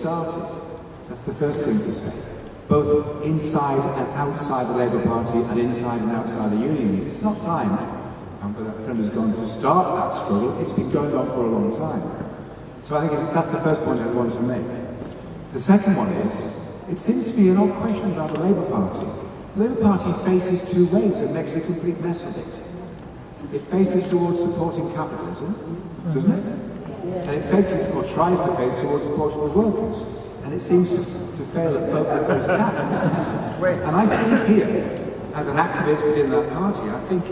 started. That's the first thing to say. Both inside and outside the Labour Party and inside and outside the unions. It's not time, but that friend has gone to start that struggle. It's been going on for a long time. So I think that's the first point I want to make. The second one is, it seems to be an odd question about the Labour Party. The Labour Party faces two ways and makes a complete mess of it. It faces towards supporting capitalism, doesn't it? And it faces, or tries to face, towards supporting the workers. And it seems to fail at both of those tasks. And I speak here as an activist within that party. I think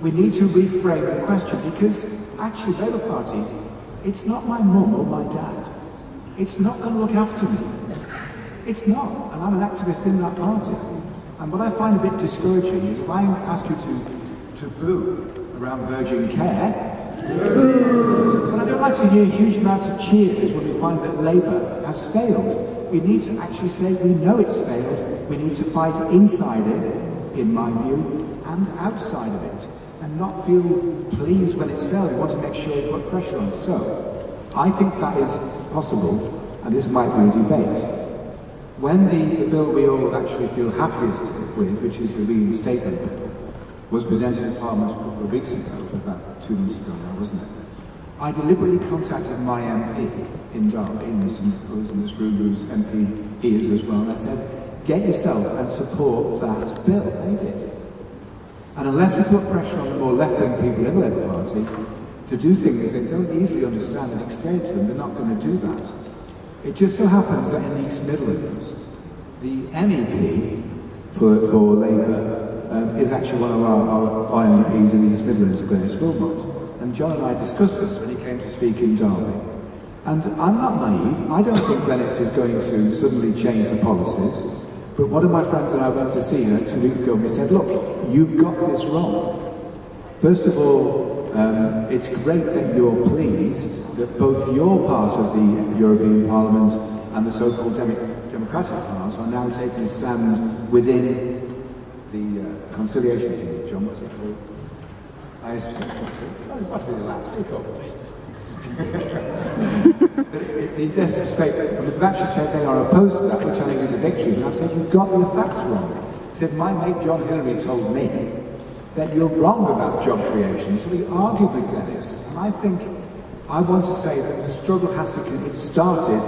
we need to reframe the question, because actually Labour Party, it's not my mum or my dad. It's not going to look after me. It's not, and I'm an activist in that party. And what I find a bit discouraging is if I ask you to boo around Virgin Care, but I don't like to hear huge amounts of cheers when we find that Labour has failed. We need to actually say we know it's failed. We need to fight inside it, in my view, and outside of it, and not feel pleased when it's failed. We want to make sure we put pressure on. So, I think that is possible, and this might be a debate. When the bill we all actually feel happiest with, which is the reinstatement bill, was presented in Parliament a couple of weeks ago, about 2 months ago now, wasn't it? I deliberately contacted my MP in Derby, and who was in this room, whose MP he is as well, and I said, get yourself and support that bill. And he did. And unless we put pressure on the more left-wing people in the Labour Party to do things they don't easily understand and explain to them, they're not going to do that. It just so happens that in the East Midlands, the MEP for Labour is actually one of our MEPs in the East Midlands, Glenys Wilmot. And John and I discussed this when he came to speak in Derby. And I'm not naive. I don't think Glenys is going to suddenly change the policies. But one of my friends and I went to see her 2 weeks ago and we said, look, you've got this wrong. First of all, it's great that you're pleased that both your part of the European Parliament and the so-called Democratic part are now taking a stand within the conciliation thing. John, what's it called? What's the last? The disrespect, they've actually said they are opposed to that, which I think is a victory. But I've said, you've got your facts wrong. He said, my mate John Hillary told me that you're wrong about job creation, so we argued with Glenys. And I think, I want to say that the struggle has to be started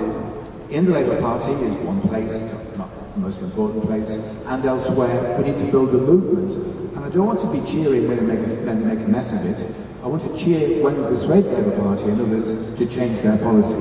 in the Labour Party, is one place, not the most important place, and elsewhere. We need to build a movement. And I don't want to be cheering when they make a mess of it. I want to cheer when we persuade the Labour Party and others to change their policy.